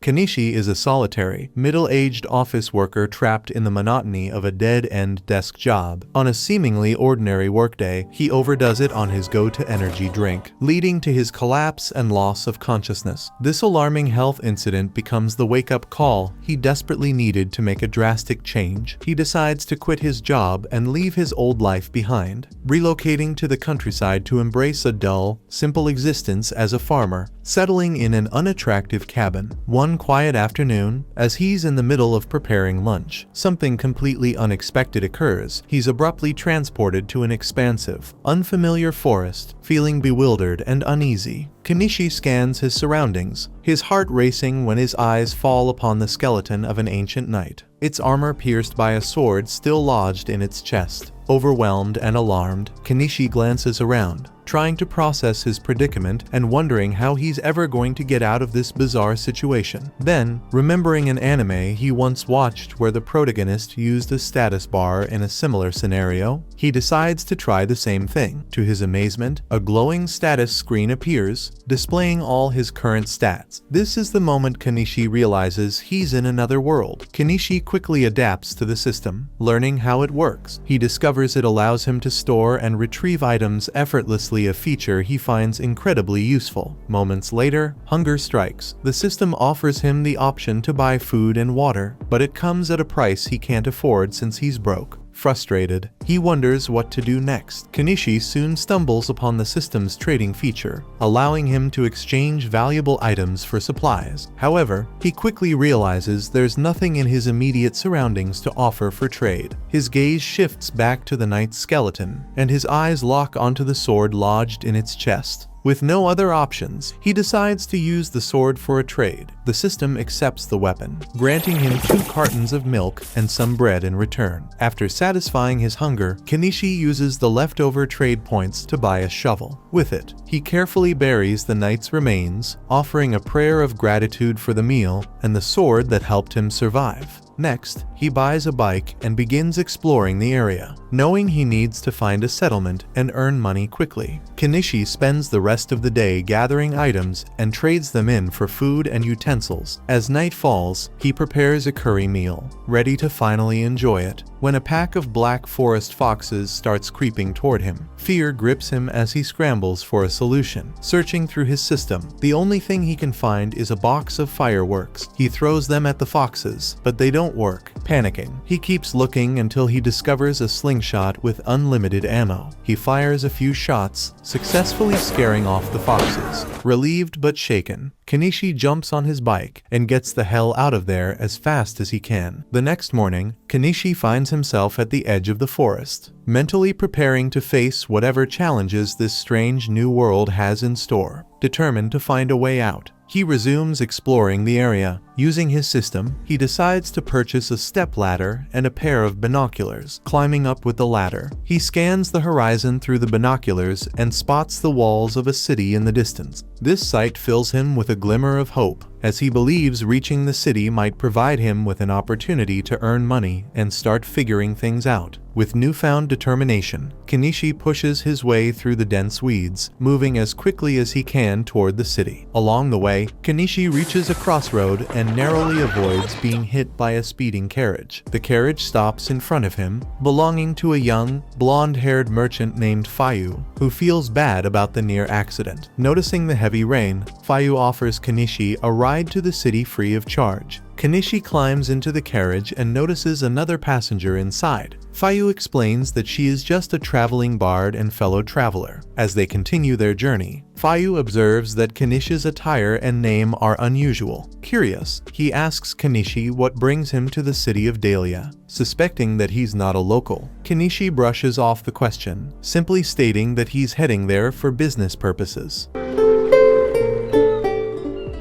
Kenichi is a solitary, middle-aged office worker trapped in the monotony of a dead-end desk job. On a seemingly ordinary workday, he overdoes it on his go-to-energy drink, leading to his collapse and loss of consciousness. This alarming health incident becomes the wake-up call he desperately needed to make a drastic change. He decides to quit his job and leave his old life behind, relocating to the countryside to embrace a dull, simple existence as a farmer, settling in an unattractive cabin. One quiet afternoon, as he's in the middle of preparing lunch, something completely unexpected occurs. He's abruptly transported to an expansive, unfamiliar forest, feeling bewildered and uneasy. Kenichi scans his surroundings, his heart racing when his eyes fall upon the skeleton of an ancient knight, its armor pierced by a sword still lodged in its chest. Overwhelmed and alarmed, Kenichi glances around, trying to process his predicament and wondering how he's ever going to get out of this bizarre situation. Then, remembering an anime he once watched where the protagonist used a status bar in a similar scenario, he decides to try the same thing. To his amazement, a glowing status screen appears, displaying all his current stats. This is the moment Kenichi realizes he's in another world. Kenichi quickly adapts to the system, learning how it works. He discovers it allows him to store and retrieve items effortlessly, a feature he finds incredibly useful. Moments later, hunger strikes. The system offers him the option to buy food and water, but it comes at a price he can't afford since he's broke. Frustrated, he wonders what to do next. Kenichi soon stumbles upon the system's trading feature, allowing him to exchange valuable items for supplies. However, he quickly realizes there's nothing in his immediate surroundings to offer for trade. His gaze shifts back to the knight's skeleton, and his eyes lock onto the sword lodged in its chest. With no other options, he decides to use the sword for a trade. The system accepts the weapon, granting him 2 cartons of milk and some bread in return. After satisfying his hunger, Kenichi uses the leftover trade points to buy a shovel. With it, he carefully buries the knight's remains, offering a prayer of gratitude for the meal and the sword that helped him survive. Next, he buys a bike and begins exploring the area, knowing he needs to find a settlement and earn money quickly. Kenichi spends the rest of the day gathering items and trades them in for food and utensils. As night falls, he prepares a curry meal, ready to finally enjoy it, when a pack of black forest foxes starts creeping toward him. Fear grips him as he scrambles for a solution. Searching through his system, the only thing he can find is a box of fireworks. He throws them at the foxes, but they don't work. Panicking, he keeps looking until he discovers a slingshot with unlimited ammo. He fires a few shots, successfully scaring off the foxes. Relieved but shaken, Kenichi jumps on his bike and gets the hell out of there as fast as he can. The next morning, Kenichi finds himself at the edge of the forest, mentally preparing to face whatever challenges this strange new world has in store. Determined to find a way out, he resumes exploring the area. Using his system, he decides to purchase a stepladder and a pair of binoculars. Climbing up with the ladder, he scans the horizon through the binoculars and spots the walls of a city in the distance. This sight fills him with a glimmer of hope, as he believes reaching the city might provide him with an opportunity to earn money and start figuring things out. With newfound determination, Kenichi pushes his way through the dense weeds, moving as quickly as he can toward the city. Along the way, Kenichi reaches a crossroad and narrowly avoids being hit by a speeding carriage. The carriage stops in front of him, belonging to a young, blonde-haired merchant named Fayu, who feels bad about the near accident. Noticing the heavy rain, Fayu offers Kenichi a ride to the city free of charge. Kenichi climbs into the carriage and notices another passenger inside. Fayu explains that she is just a traveling bard and fellow traveler. As they continue their journey, Fayu observes that Kenichi's attire and name are unusual. Curious, he asks Kenichi what brings him to the city of Dahlia, suspecting that he's not a local. Kenichi brushes off the question, simply stating that he's heading there for business purposes.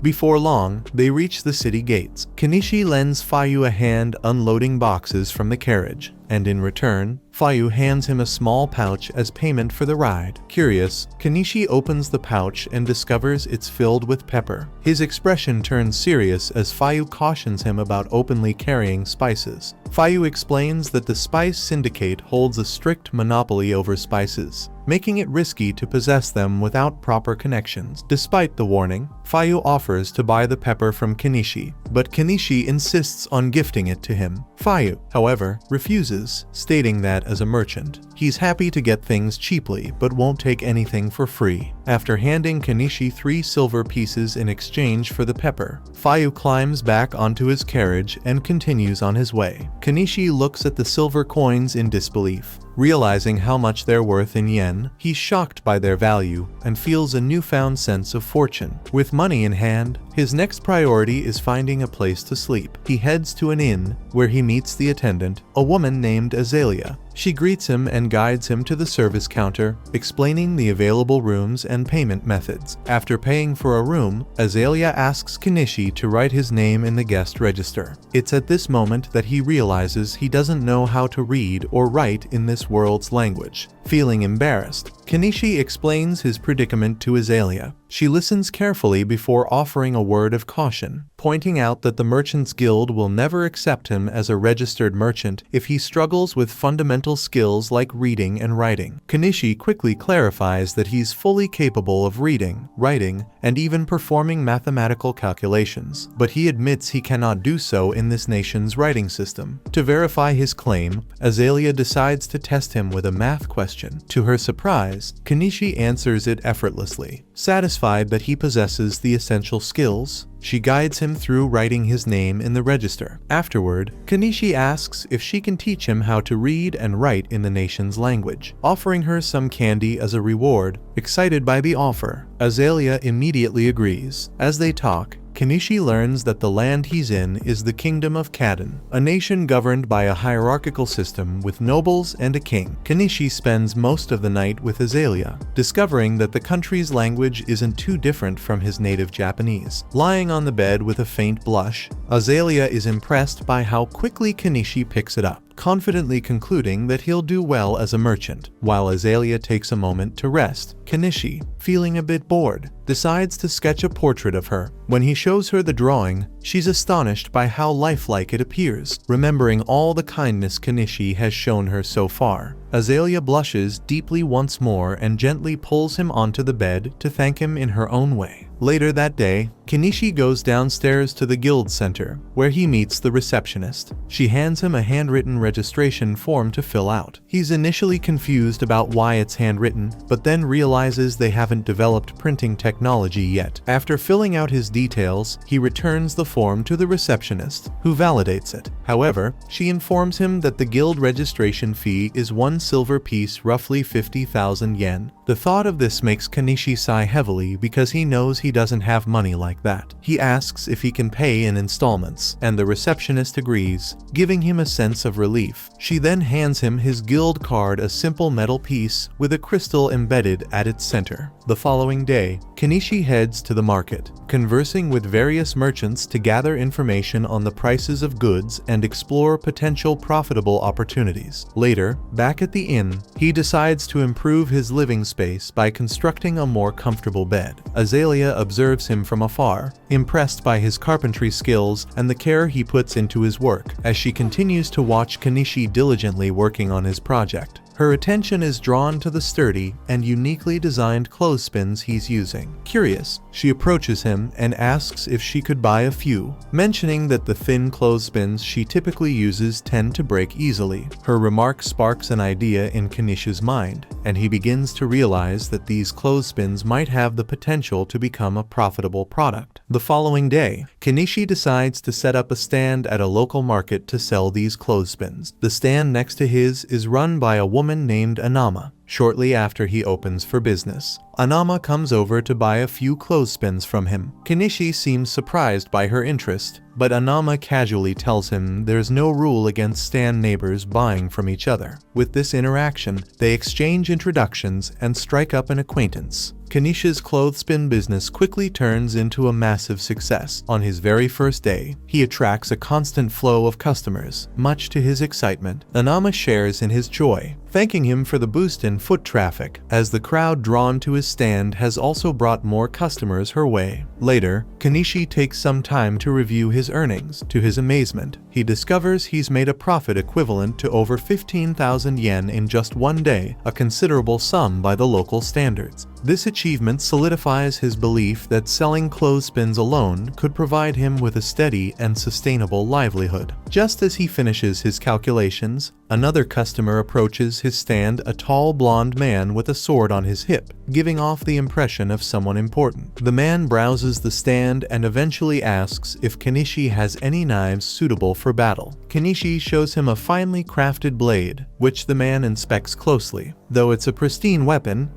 Before long, they reach the city gates. Kenichi lends Fayu a hand unloading boxes from the carriage, and in return, Fayu hands him a small pouch as payment for the ride. Curious, Kenichi opens the pouch and discovers it's filled with pepper. His expression turns serious as Fayu cautions him about openly carrying spices. Fayu explains that the Spice Syndicate holds a strict monopoly over spices, making it risky to possess them without proper connections. Despite the warning, Fayu offers to buy the pepper from Kenichi, but Kenichi insists on gifting it to him. Fayu, however, refuses, stating that as a merchant, he's happy to get things cheaply but won't take anything for free. After handing Kenichi 3 silver pieces in exchange for the pepper, Fayu climbs back onto his carriage and continues on his way. Kenichi looks at the silver coins in disbelief. Realizing how much they're worth in yen, he's shocked by their value and feels a newfound sense of fortune. With money in hand, his next priority is finding a place to sleep. He heads to an inn, where he meets the attendant, a woman named Azalea. She greets him and guides him to the service counter, explaining the available rooms and payment methods. After paying for a room, Azalea asks Kenichi to write his name in the guest register. It's at this moment that he realizes he doesn't know how to read or write in this world's language. Feeling embarrassed, Kenichi explains his predicament to Azalea. She listens carefully before offering a word of caution, pointing out that the Merchants Guild will never accept him as a registered merchant if he struggles with fundamental skills like reading and writing. Kenichi quickly clarifies that he's fully capable of reading, writing, and even performing mathematical calculations, but he admits he cannot do so in this nation's writing system. To verify his claim, Azalea decides to test him with a math question. To her surprise, Kenichi answers it effortlessly. Satisfied that he possesses the essential skills, she guides him through writing his name in the register. Afterward, Kenichi asks if she can teach him how to read and write in the nation's language, offering her some candy as a reward. Excited by the offer, Azalea immediately agrees. As they talk, Kenichi learns that the land he's in is the Kingdom of Kadon, a nation governed by a hierarchical system with nobles and a king. Kenichi spends most of the night with Azalea, discovering that the country's language isn't too different from his native Japanese. Lying on the bed with a faint blush, Azalea is impressed by how quickly Kenichi picks it up, confidently concluding that he'll do well as a merchant. While Azalea takes a moment to rest, Kenichi, feeling a bit bored, decides to sketch a portrait of her. When he shows her the drawing, she's astonished by how lifelike it appears. Remembering all the kindness Kenichi has shown her so far, Azalea blushes deeply once more and gently pulls him onto the bed to thank him in her own way. Later that day, Kenichi goes downstairs to the guild center, where he meets the receptionist. She hands him a handwritten registration form to fill out. He's initially confused about why it's handwritten, but then realizes they haven't developed printing technology yet. After filling out his details, he returns the form to the receptionist, who validates it. However, she informs him that the guild registration fee is 1 silver piece, roughly 50,000 yen. The thought of this makes Kenichi sigh heavily because he knows he doesn't have money like that. He asks if he can pay in installments, and the receptionist agrees, giving him a sense of relief. She then hands him his guild card, a simple metal piece with a crystal embedded at its center. The following day, Kenichi heads to the market, conversing with various merchants to gather information on the prices of goods and explore potential profitable opportunities. Later, back at the inn, he decides to improve his living space by constructing a more comfortable bed. Azalea observes him from afar, impressed by his carpentry skills and the care he puts into his work. As she continues to watch Kenichi diligently working on his project, her attention is drawn to the sturdy and uniquely designed clothespins he's using. Curious, she approaches him and asks if she could buy a few, mentioning that the thin clothespins she typically uses tend to break easily. Her remark sparks an idea in Kenichi's mind, and he begins to realize that these clothespins might have the potential to become a profitable product. The following day, Kenichi decides to set up a stand at a local market to sell these clothespins. The stand next to his is run by a woman named Anama. Shortly after he opens for business, Anama comes over to buy a few clothespins from him. Kenichi seems surprised by her interest, but Anama casually tells him there's no rule against stand neighbors buying from each other. With this interaction, they exchange introductions and strike up an acquaintance. Kanisha's clothespin business quickly turns into a massive success. On his very first day, he attracts a constant flow of customers. Much to his excitement, Anama shares in his joy, thanking him for the boost in foot traffic, as the crowd drawn to his stand has also brought more customers her way. Later, Kanishi takes some time to review his earnings. To his amazement, he discovers he's made a profit equivalent to over 15,000 yen in just one day, a considerable sum by the local standards. This achievement solidifies his belief that selling clothespins alone could provide him with a steady and sustainable livelihood. Just as he finishes his calculations, another customer approaches his stand, a tall blonde man with a sword on his hip, giving off the impression of someone important. The man browses the stand and eventually asks if Kanishi has any knives suitable for battle. Kanishi shows him a finely crafted blade, which the man inspects closely. Though it's a pristine weapon,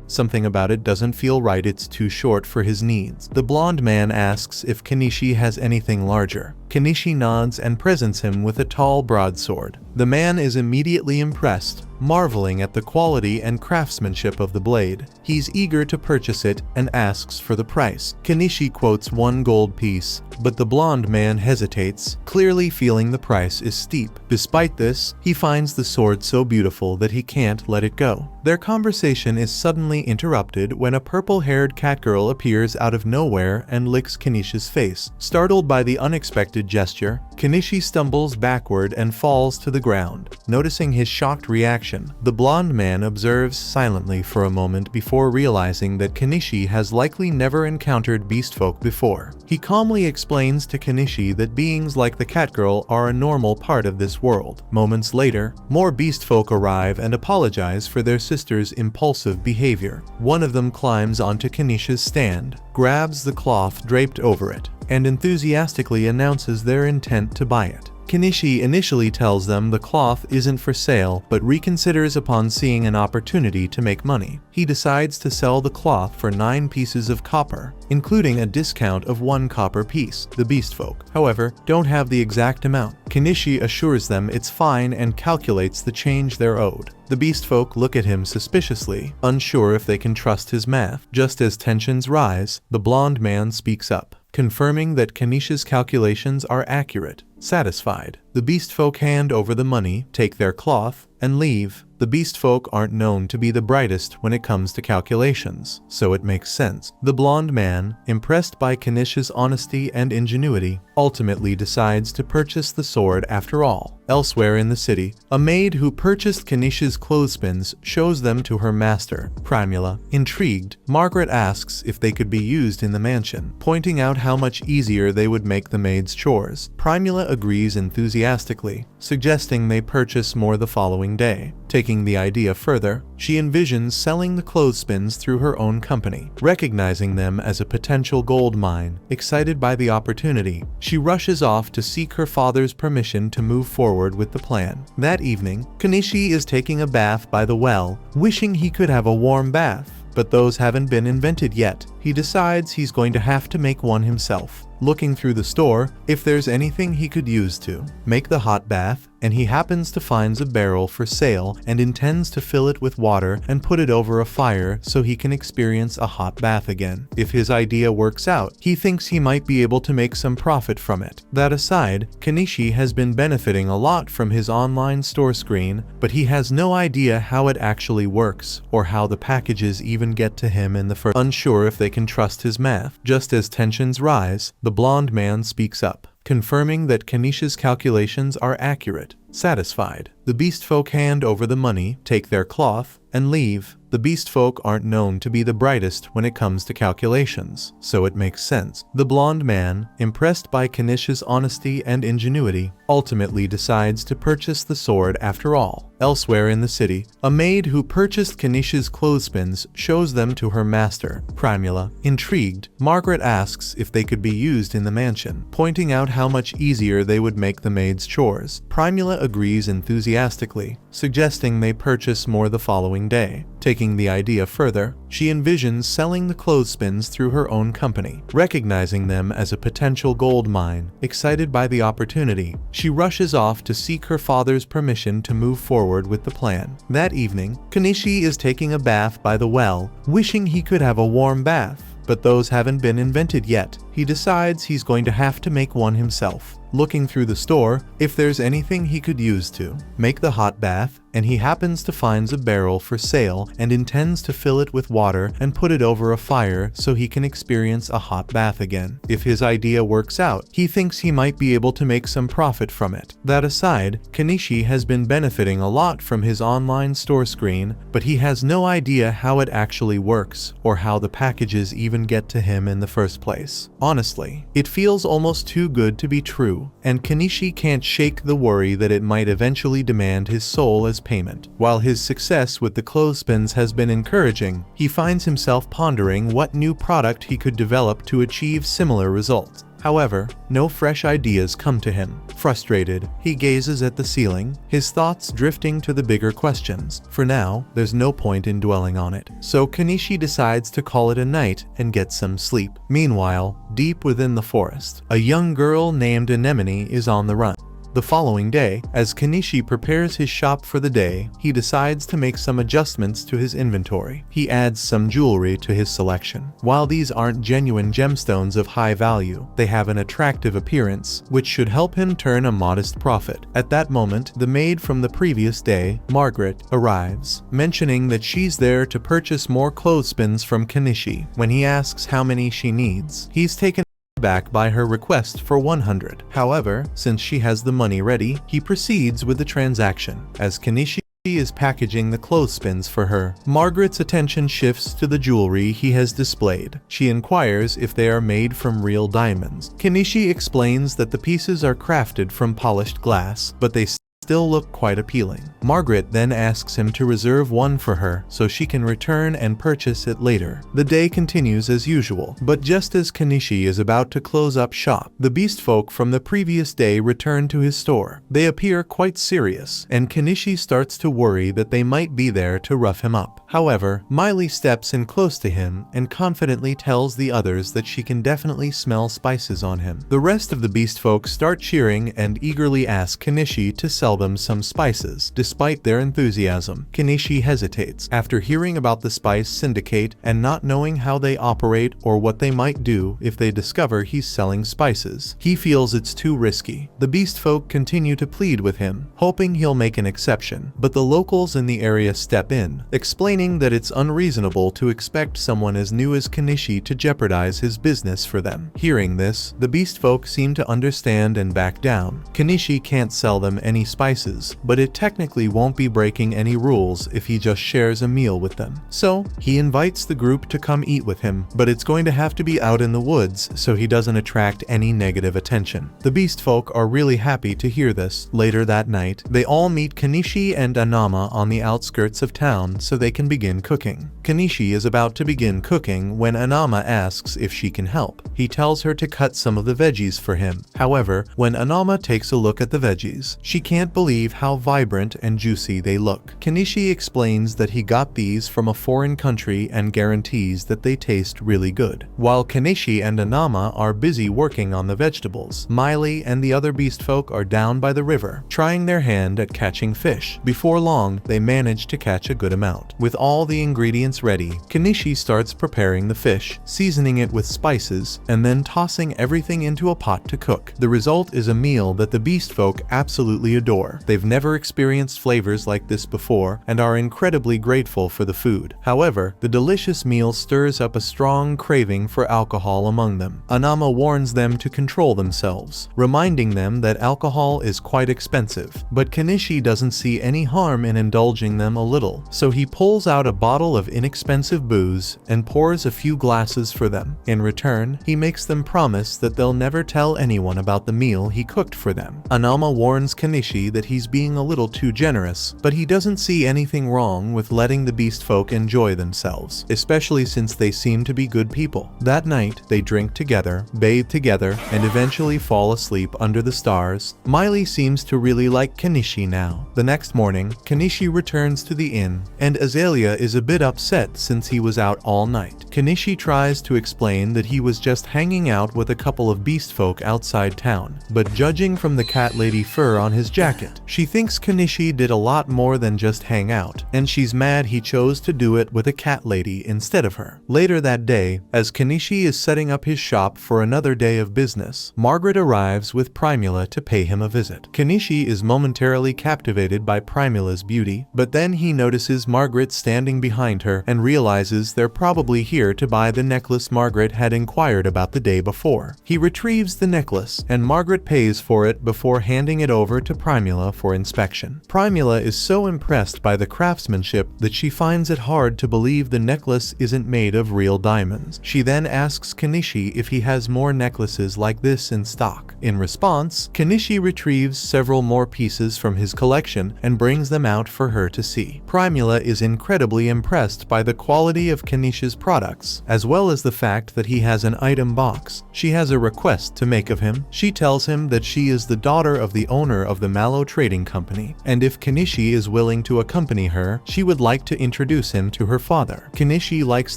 something about it doesn't feel right. It's too short for his needs. The blonde man asks if Kanishi has anything larger. Kanishi nods and presents him with a tall broadsword. The man is immediately impressed, marveling at the quality and craftsmanship of the blade. He's eager to purchase it and asks for the price. Kanishi quotes 1 gold piece, but the blonde man hesitates, clearly feeling the price is steep. Despite this, he finds the sword so beautiful that he can't let it go. Their conversation is suddenly interrupted when a purple-haired catgirl appears out of nowhere and licks Kanishi's face. Startled by the unexpected gesture, Kanishi stumbles backward and falls to the ground. Noticing his shocked reaction, the blonde man observes silently for a moment before realizing that Kanishi has likely never encountered beastfolk before. He calmly explains to Kanishi that beings like the catgirl are a normal part of this world. Moments later, more beastfolk arrive and apologize for their sister's impulsive behavior. One of them climbs onto Kanishi's stand, grabs the cloth draped over it, and enthusiastically announces their intent to buy it. Kanishi initially tells them the cloth isn't for sale, but reconsiders upon seeing an opportunity to make money. He decides to sell the cloth for 9 pieces of copper, including a discount of 1 copper piece. The beastfolk, however, don't have the exact amount. Kanishi assures them it's fine and calculates the change they're owed. The beastfolk look at him suspiciously, unsure if they can trust his math. Just as tensions rise, the blonde man speaks up, confirming that Kanishi's calculations are accurate. Satisfied, the beastfolk hand over the money, take their cloth, and leave. The beastfolk aren't known to be the brightest when it comes to calculations, so it makes sense. The blonde man, impressed by Kanishi's honesty and ingenuity, ultimately decides to purchase the sword after all. Elsewhere in the city, a maid who purchased Kanishi's clothespins shows them to her master, Primula. Intrigued, Margaret asks if they could be used in the mansion, pointing out how much easier they would make the maid's chores. Primula agrees enthusiastically, suggesting they purchase more the following day. Taking the idea further, she envisions selling the clothespins through her own company, recognizing them as a potential gold mine. Excited by the opportunity, she rushes off to seek her father's permission to move forward with the plan. That evening, Kanishi is taking a bath by the well, wishing he could have a warm bath, but those haven't been invented yet. He decides he's going to have to make one himself. Looking through the store if there's anything he could use to make the hot bath, and he happens to find a barrel for sale and intends to fill it with water and put it over a fire so he can experience a hot bath again. If his idea works out, he thinks he might be able to make some profit from it. That aside, Kanishi has been benefiting a lot from his online store screen, but he has no idea how it actually works or how the packages even get to him in the first. Unsure if they can trust his math. Just as tensions rise, the blonde man speaks up, confirming that Kanishi's calculations are accurate. Satisfied, the beastfolk hand over the money, take their cloth, and leave. The beastfolk aren't known to be the brightest when it comes to calculations, so it makes sense. The blonde man, impressed by Kanishi's honesty and ingenuity, ultimately decides to purchase the sword after all. Elsewhere in the city, a maid who purchased Kanishi's clothespins shows them to her master, Primula. Intrigued, Margaret asks if they could be used in the mansion, pointing out how much easier they would make the maid's chores. Primula agrees enthusiastically, enthusiastically, suggesting they purchase more the following day. Taking the idea further, she envisions selling the clothespins through her own company. Recognizing them as a potential gold mine, excited by the opportunity, she rushes off to seek her father's permission to move forward with the plan. That evening, Kenichi is taking a bath by the well, wishing he could have a warm bath, but those haven't been invented yet. He decides he's going to have to make one himself. Looking through the store if there's anything he could use to make the hot bath, and he happens to find a barrel for sale and intends to fill it with water and put it over a fire so he can experience a hot bath again. If his idea works out, he thinks he might be able to make some profit from it. That aside, Kenichi has been benefiting a lot from his online store screen, but he has no idea how it actually works or how the packages even get to him in the first place. Honestly, it feels almost too good to be true, and Kenichi can't shake the worry that it might eventually demand his soul as payment. While his success with the clothespins has been encouraging, he finds himself pondering what new product he could develop to achieve similar results. However, no fresh ideas come to him. Frustrated, he gazes at the ceiling, his thoughts drifting to the bigger questions. For now, there's no point in dwelling on it, so Kenichi decides to call it a night and get some sleep. Meanwhile, deep within the forest, a young girl named Anemone is on the run. The following day, as Kenichi prepares his shop for the day, he decides to make some adjustments to his inventory. He adds some jewelry to his selection. While these aren't genuine gemstones of high value, they have an attractive appearance, which should help him turn a modest profit. At that moment, the maid from the previous day, Margaret, arrives, mentioning that she's there to purchase more clothespins from Kenichi. When he asks how many she needs, he's taken back by her request for 100. However, since she has the money ready, he proceeds with the transaction. As Kenichi is packaging the clothespins for her, Margaret's attention shifts to the jewelry he has displayed. She inquires if they are made from real diamonds. Kenichi explains that the pieces are crafted from polished glass, but they still look quite appealing. Margaret then asks him to reserve one for her so she can return and purchase it later. The day continues as usual, but just as Kenichi is about to close up shop, the beast folk from the previous day return to his store. They appear quite serious, and Kenichi starts to worry that they might be there to rough him up. However, Miley steps in close to him and confidently tells the others that she can definitely smell spices on him. The rest of the beast folk start cheering and eagerly ask Kenichi to sell them some spices. Despite their enthusiasm, Kenichi hesitates. After hearing about the spice syndicate and not knowing how they operate or what they might do if they discover he's selling spices, he feels it's too risky. The beast folk continue to plead with him, hoping he'll make an exception, but the locals in the area step in, explaining that it's unreasonable to expect someone as new as Kenichi to jeopardize his business for them. Hearing this, the beast folk seem to understand and back down. Kenichi can't sell them any spices, but it technically won't be breaking any rules if he just shares a meal with them. So, he invites the group to come eat with him, but it's going to have to be out in the woods so he doesn't attract any negative attention. The beast folk are really happy to hear this. Later that night, they all meet Kenichi and Anama on the outskirts of town so they can begin cooking. Kenichi is about to begin cooking when Anama asks if she can help. He tells her to cut some of the veggies for him. However, when Anama takes a look at the veggies, she can't believe how vibrant and juicy they look. Kenichi explains that he got these from a foreign country and guarantees that they taste really good. While Kenichi and Anama are busy working on the vegetables, Miley and the other beast folk are down by the river, trying their hand at catching fish. Before long, they manage to catch a good amount. With all the ingredients ready, Kenichi starts preparing the fish, seasoning it with spices, and then tossing everything into a pot to cook. The result is a meal that the beast folk absolutely adore. They've never experienced flavors like this before and are incredibly grateful for the food. However, the delicious meal stirs up a strong craving for alcohol among them. Anama warns them to control themselves, reminding them that alcohol is quite expensive. But Kenichi doesn't see any harm in indulging them a little, so he pulls out a bottle of inexpensive booze and pours a few glasses for them. In return, he makes them promise that they'll never tell anyone about the meal he cooked for them. Anama warns Kenichi that he's being a little too generous, but he doesn't see anything wrong with letting the beast folk enjoy themselves, especially since they seem to be good people. That night, they drink together, bathe together, and eventually fall asleep under the stars. Miley seems to really like Kenichi now. The next morning, Kenichi returns to the inn, and Azalea is a bit upset since he was out all night. Kenichi tries to explain that he was just hanging out with a couple of beast folk outside town, but judging from the cat lady fur on his jacket, she thinks Kenichi did a lot more than just hang out, and she's mad he chose to do it with a cat lady instead of her. Later that day, as Kenichi is setting up his shop for another day of business, Margaret arrives with Primula to pay him a visit. Kenichi is momentarily captivated by Primula's beauty, but then he notices Margaret standing behind her and realizes they're probably here to buy the necklace Margaret had inquired about the day before. He retrieves the necklace, and Margaret pays for it before handing it over to Primula for inspection. Primula is so impressed by the craftsmanship that she finds it hard to believe the necklace isn't made of real diamonds. She then asks Kenichi if he has more necklaces like this in stock. In response, Kenichi retrieves several more pieces from his collection and brings them out for her to see. Primula is incredibly impressed by the quality of Kenichi's products, as well as the fact that he has an item box. She has a request to make of him. She tells him that she is the daughter of the owner of the Mallow Trading Company, and if Kenichi is willing to accompany her, she would like to introduce him to her father. Kenichi likes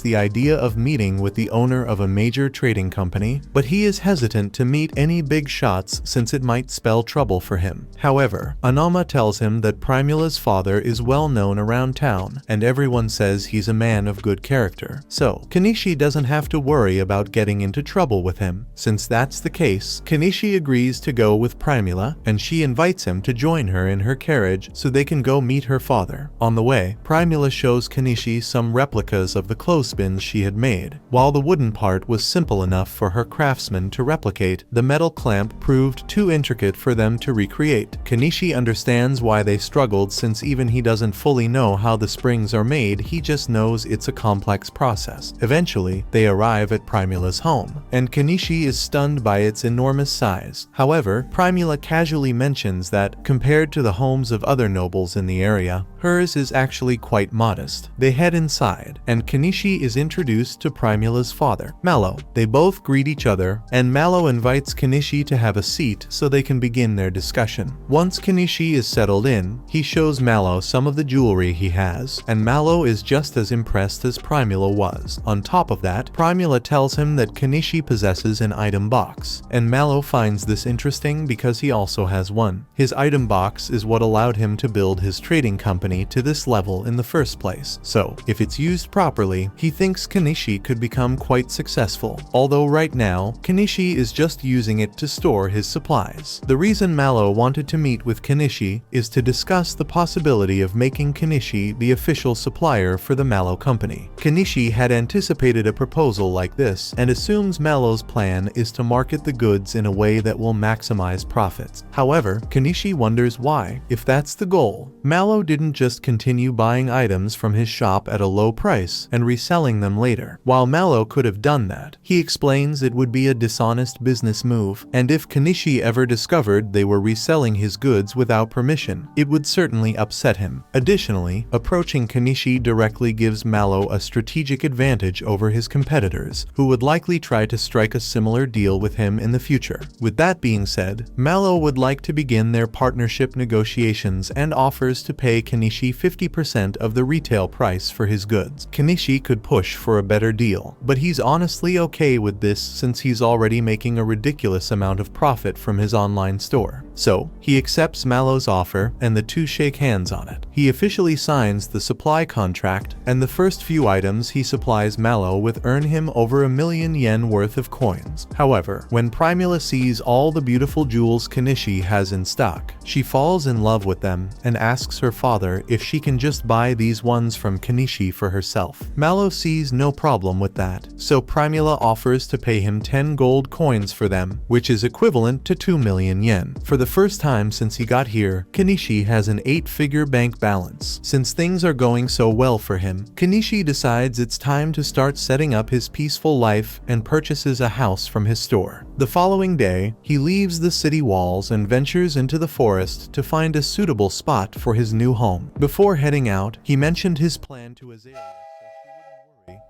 the idea of meeting with the owner of a major trading company, but he is hesitant to meet any big shots since it might spell trouble for him. However, Anama tells him that Primula's father is well known around town, and everyone says he's a man of good character, so Kenichi doesn't have to worry about getting into trouble with him. Since that's the case, Kenichi agrees to go with Primula, and she invites him to join her in her carriage so they can go meet her father. On the way, Primula shows Kenichi some replicas of the clothespins she had made. While the wooden part was simple enough for her craftsman to replicate, the metal clamp proved too intricate for them to recreate. Kenichi understands why they struggled since even he doesn't fully know how the springs are made, he just knows it's a complex process. Eventually, they arrive at Primula's home, and Kenichi is stunned by its enormous size. However, Primula casually mentions that, compared to the homes of other nobles in the area, hers is actually quite modest. They head inside, and Kenichi is introduced to Primula's father, Mallow. They both greet each other, and Mallow invites Kenichi to have a seat so they can begin their discussion. Once Kenichi is settled in, he shows Mallow some of the jewelry he has, and Mallow is just as impressed as Primula was. On top of that, Primula tells him that Kenichi possesses an item box, and Mallow finds this interesting because he also has one. His item box is what allowed him to build his trading company to this level in the first place, so if it's used properly, he thinks Kenichi could become quite successful, although right now, Kenichi is just using it to store his supplies. The reason Mallow wanted to meet with Kenichi is to discuss the possibility of making Kenichi the official supplier for the Mallow company. Kenichi had anticipated a proposal like this and assumes Mallow's plan is to market the goods in a way that will maximize profits. However, Kenichi wonders why. If that's the goal, Mallow didn't just continue buying items from his shop at a low price and reselling them later. While Mallow could have done that, he explains it would be a dishonest business move, and if Kenichi ever discovered they were reselling his goods without permission, it would certainly upset him. Additionally, approaching Kenichi directly gives Mallow a strategic advantage over his competitors, who would likely try to strike a similar deal with him in the future. With that being said, Mallow would like to begin their partnership negotiations and offers to pay Kenichi 50% of the retail price for his goods. Kenichi could push for a better deal, but he's honestly okay with this since he's already making a ridiculous amount of profit from his online store. So, he accepts Mallow's offer and the two shake hands on it. He officially signs the supply contract, and the first few items he supplies Mallow with earn him over 1,000,000 yen worth of coins. However, when Primula sees all the beautiful jewels Kenichi has in stock, she falls in love with them and asks her father if she can just buy these ones from Kenichi for herself. Mallow sees no problem with that, so Primula offers to pay him 10 gold coins for them, which is equivalent to 2,000,000 yen. For the the first time since he got here, Kenichi has an 8-figure bank balance. Since things are going so well for him, Kenichi decides it's time to start setting up his peaceful life and purchases a house from his store. The following day, he leaves the city walls and ventures into the forest to find a suitable spot for his new home. Before heading out, he mentioned his plan to Azalea,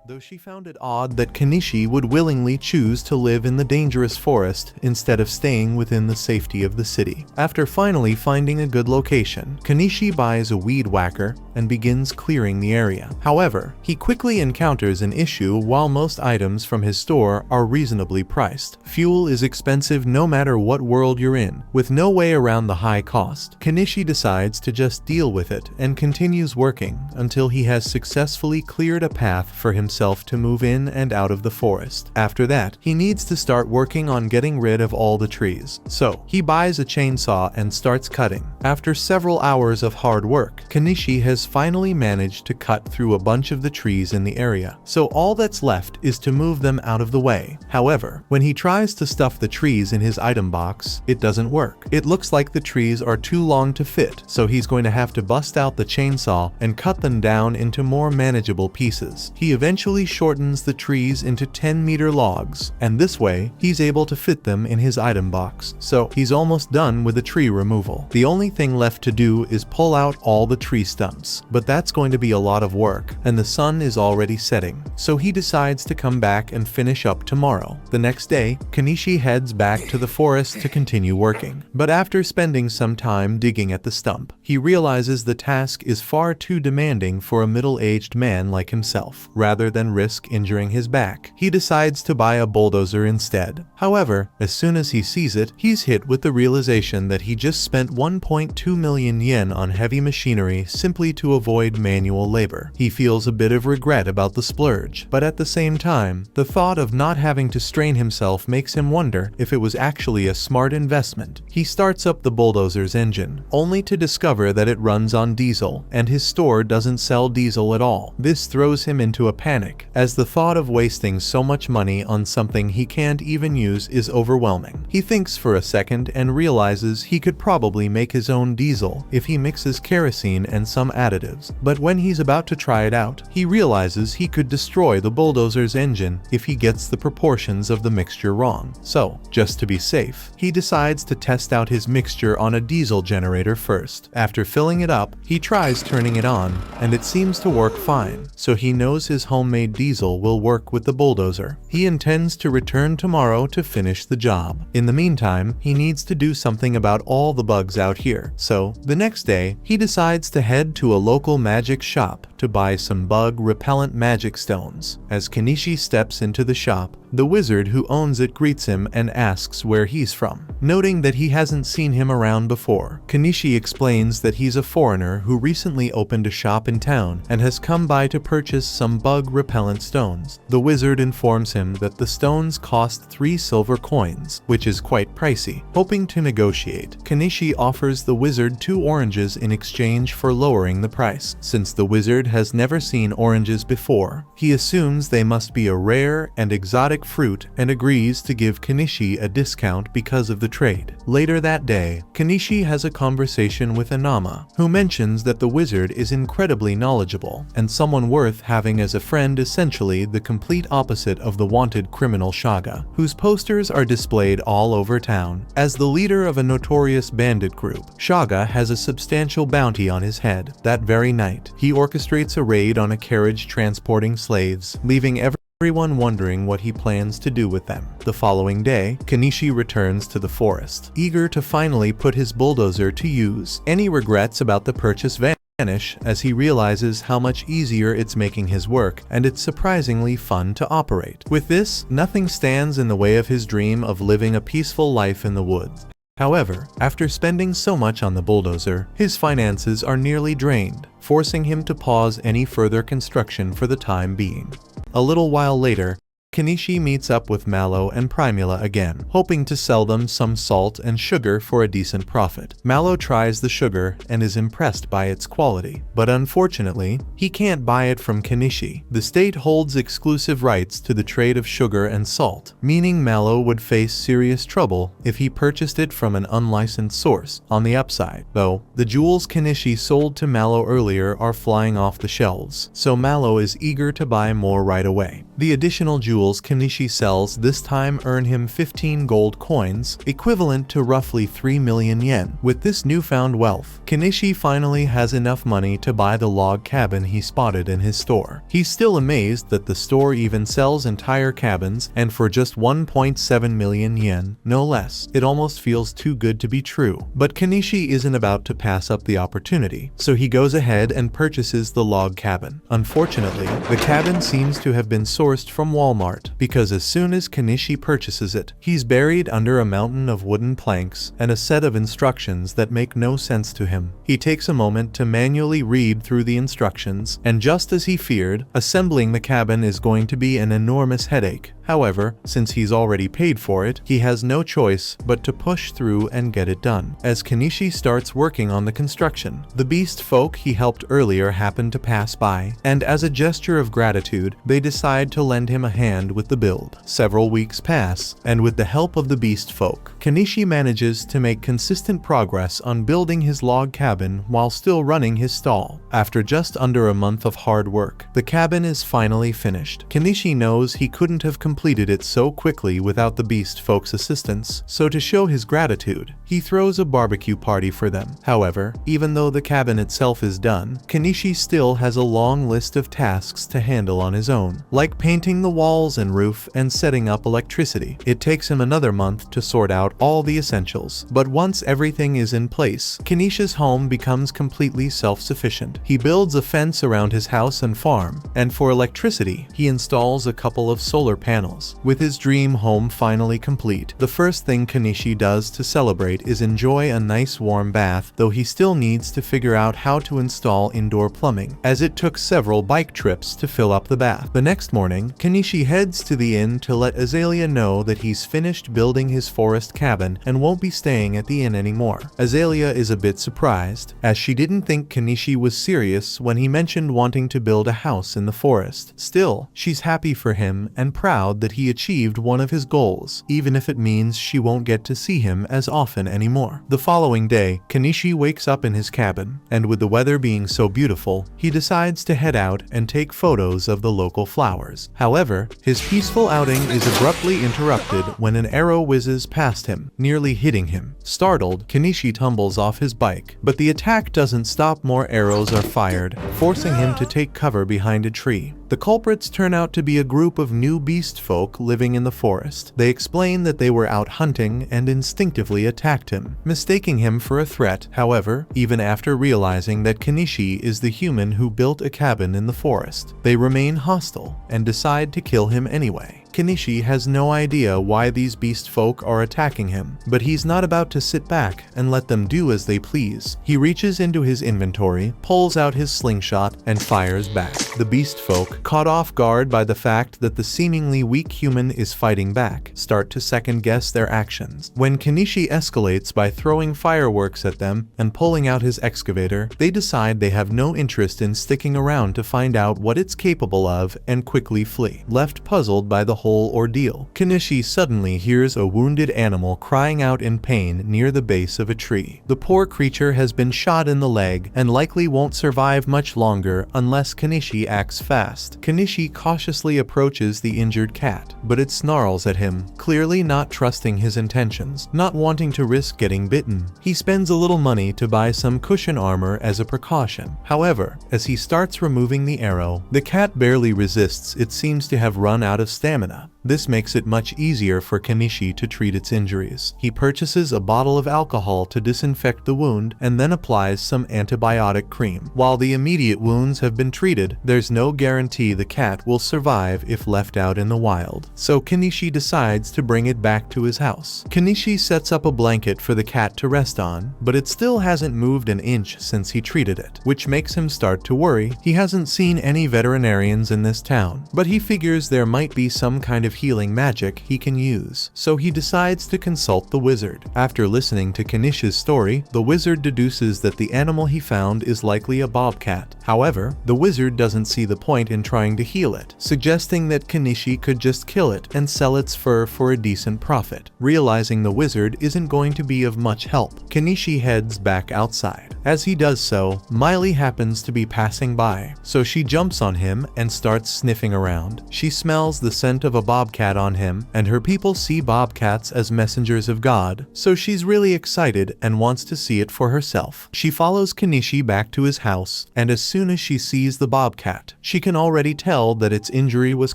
though she found it odd that Kenichi would willingly choose to live in the dangerous forest instead of staying within the safety of the city. After finally finding a good location, Kenichi buys a weed whacker and begins clearing the area. However, he quickly encounters an issue. While most items from his store are reasonably priced, fuel is expensive no matter what world you're in. With no way around the high cost, Kenichi decides to just deal with it and continues working until he has successfully cleared a path for himself to move in and out of the forest. After that, he needs to start working on getting rid of all the trees. So, he buys a chainsaw and starts cutting. After several hours of hard work, Kenichi has finally managed to cut through a bunch of the trees in the area. So all that's left is to move them out of the way. However, when he tries to stuff the trees in his item box, it doesn't work. It looks like the trees are too long to fit, so he's going to have to bust out the chainsaw and cut them down into more manageable pieces. He eventually shortens the trees into 10-meter logs, and this way, he's able to fit them in his item box. So he's almost done with the tree removal. The only thing left to do is pull out all the tree stumps, but that's going to be a lot of work, and the sun is already setting. So he decides to come back and finish up tomorrow. The next day, Kenichi heads back to the forest to continue working. But after spending some time digging at the stump, he realizes the task is far too demanding for a middle-aged man like himself. Rather than risk injuring his back, he decides to buy a bulldozer instead. However, as soon as he sees it, he's hit with the realization that he just spent 1.2 million yen on heavy machinery simply to avoid manual labor. He feels a bit of regret about the splurge, but at the same time, the thought of not having to strain himself makes him wonder if it was actually a smart investment. He starts up the bulldozer's engine, only to discover that it runs on diesel, and his store doesn't sell diesel at all. This throws him into a panic, as the thought of wasting so much money on something he can't even use is overwhelming. He thinks for a second and realizes he could probably make his own diesel if he mixes kerosene and some additives. But when he's about to try it out, he realizes he could destroy the bulldozer's engine if he gets the proportions of the mixture wrong. So, just to be safe, he decides to test out his mixture on a diesel generator first. After filling it up, he tries turning it on, and it seems to work fine, so he knows his homemade diesel will work with the bulldozer. He intends to return tomorrow to finish the job. In the meantime, he needs to do something about all the bugs out here. So, the next day, he decides to head to a local magic shop to buy some bug-repellent magic stones. As Kenichi steps into the shop, the wizard who owns it greets him and asks where he's from. Noting that he hasn't seen him around before, Kenichi explains that he's a foreigner who recently opened a shop in town and has come by to purchase some bug-repellent stones. The wizard informs him that the stones cost 3 silver coins, which is quite pricey. Hoping to negotiate, Kenichi offers the wizard 2 oranges in exchange for lowering the price. Since the wizard has never seen oranges before, he assumes they must be a rare and exotic fruit and agrees to give Kenichi a discount because of the trade. Later that day, Kenichi has a conversation with Anama, who mentions that the wizard is incredibly knowledgeable and someone worth having as a friend, essentially the complete opposite of the wanted criminal Shaga, whose posters are displayed all over town. As the leader of a notorious bandit group, Shaga has a substantial bounty on his head. That very night, he orchestrates a raid on a carriage transporting slaves, leaving everyone wondering what he plans to do with them. The following day, Kenichi returns to the forest, eager to finally put his bulldozer to use. Any regrets about the purchase vanish as he realizes how much easier it's making his work, and it's surprisingly fun to operate. With this, nothing stands in the way of his dream of living a peaceful life in the woods. However, after spending so much on the bulldozer, his finances are nearly drained, forcing him to pause any further construction for the time being. A little while later, Kenichi meets up with Mallow and Primula again, hoping to sell them some salt and sugar for a decent profit. Mallow tries the sugar and is impressed by its quality, but unfortunately, he can't buy it from Kenichi. The state holds exclusive rights to the trade of sugar and salt, meaning Mallow would face serious trouble if he purchased it from an unlicensed source. On the upside, though, the jewels Kenichi sold to Mallow earlier are flying off the shelves, so Mallow is eager to buy more right away. The additional jewels Kenichi sells this time earn him 15 gold coins, equivalent to roughly 3 million yen. With this newfound wealth, Kenichi finally has enough money to buy the log cabin he spotted in his store. He's still amazed that the store even sells entire cabins, and for just 1.7 million yen, no less. It almost feels too good to be true. But Kenichi isn't about to pass up the opportunity, so he goes ahead and purchases the log cabin. Unfortunately, the cabin seems to have been sourced from Walmart, because as soon as Kenichi purchases it, he's buried under a mountain of wooden planks and a set of instructions that make no sense to him. He takes a moment to manually read through the instructions, and just as he feared, assembling the cabin is going to be an enormous headache. However, since he's already paid for it, he has no choice but to push through and get it done. As Kenichi starts working on the construction, the beast folk he helped earlier happen to pass by, and as a gesture of gratitude, they decide to lend him a hand with the build. Several weeks pass, and with the help of the beast folk, Kenichi manages to make consistent progress on building his log cabin while still running his stall. After just under a month of hard work, the cabin is finally finished. Kenichi knows he couldn't have completed it so quickly without the beast folk's assistance, so to show his gratitude, he throws a barbecue party for them. However, even though the cabin itself is done, Kenichi still has a long list of tasks to handle on his own, like painting the walls and roof and setting up electricity. It takes him another month to sort out all the essentials, but once everything is in place, Kenichi's home becomes completely self-sufficient. He builds a fence around his house and farm, and for electricity, he installs a couple of solar panels. With his dream home finally complete, the first thing Kenichi does to celebrate is enjoy a nice warm bath, though he still needs to figure out how to install indoor plumbing, as it took several bike trips to fill up the bath. The next morning, Kenichi heads to the inn to let Azalea know that he's finished building his forest cabin and won't be staying at the inn anymore. Azalea is a bit surprised, as she didn't think Kenichi was serious when he mentioned wanting to build a house in the forest. Still, she's happy for him and proud that he achieved one of his goals, even if it means she won't get to see him as often anymore. The following day, Kenichi wakes up in his cabin, and with the weather being so beautiful, he decides to head out and take photos of the local flowers. However, his peaceful outing is abruptly interrupted when an arrow whizzes past him, nearly hitting him. Startled, Kenichi tumbles off his bike, but the attack doesn't stop. More arrows are fired, forcing him to take cover behind a tree. The culprits turn out to be a group of new beast folk living in the forest. They explain that they were out hunting and instinctively attacked him, mistaking him for a threat. However, even after realizing that Kenichi is the human who built a cabin in the forest, they remain hostile and decide to kill him anyway. Kenichi has no idea why these beast folk are attacking him, but he's not about to sit back and let them do as they please. He reaches into his inventory, pulls out his slingshot, and fires back. The beast folk, caught off guard by the fact that the seemingly weak human is fighting back, start to second-guess their actions. When Kenichi escalates by throwing fireworks at them and pulling out his excavator, they decide they have no interest in sticking around to find out what it's capable of and quickly flee. Left puzzled by the whole ordeal, Kenichi suddenly hears a wounded animal crying out in pain near the base of a tree. The poor creature has been shot in the leg and likely won't survive much longer unless Kenichi acts fast. Kenichi cautiously approaches the injured cat, but it snarls at him, clearly not trusting his intentions. Not wanting to risk getting bitten, he spends a little money to buy some cushion armor as a precaution. However, as he starts removing the arrow, the cat barely resists. It seems to have run out of stamina. This makes it much easier for Kenichi to treat its injuries. He purchases a bottle of alcohol to disinfect the wound and then applies some antibiotic cream. While the immediate wounds have been treated, there's no guarantee the cat will survive if left out in the wild. So Kenichi decides to bring it back to his house. Kenichi sets up a blanket for the cat to rest on, but it still hasn't moved an inch since he treated it, which makes him start to worry. He hasn't seen any veterinarians in this town, but he figures there might be some kind of healing magic he can use, so he decides to consult the wizard. After listening to Kenichi's story, the wizard deduces that the animal he found is likely a bobcat. However, the wizard doesn't see the point in trying to heal it, suggesting that Kenichi could just kill it and sell its fur for a decent profit. Realizing the wizard isn't going to be of much help, Kenichi heads back outside. As he does so, Miley happens to be passing by, so she jumps on him and starts sniffing around. She smells the scent of a bobcat on him, and her people see bobcats as messengers of God, so she's really excited and wants to see it for herself. She follows Kenichi back to his house, and as soon as she sees the bobcat, she can already tell that its injury was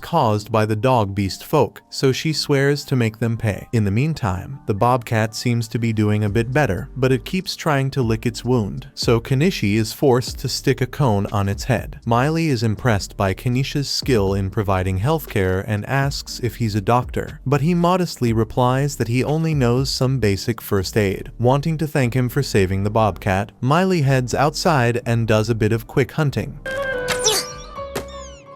caused by the dog beast folk, so she swears to make them pay. In the meantime, the bobcat seems to be doing a bit better, but it keeps trying to lick its wound, so Kenichi is forced to stick a cone on its head. Miley is impressed by Kenichi's skill in providing healthcare and asks if he's a doctor, but he modestly replies that he only knows some basic first aid. Wanting to thank him for saving the bobcat, Miley heads outside and does a bit of quick hunting,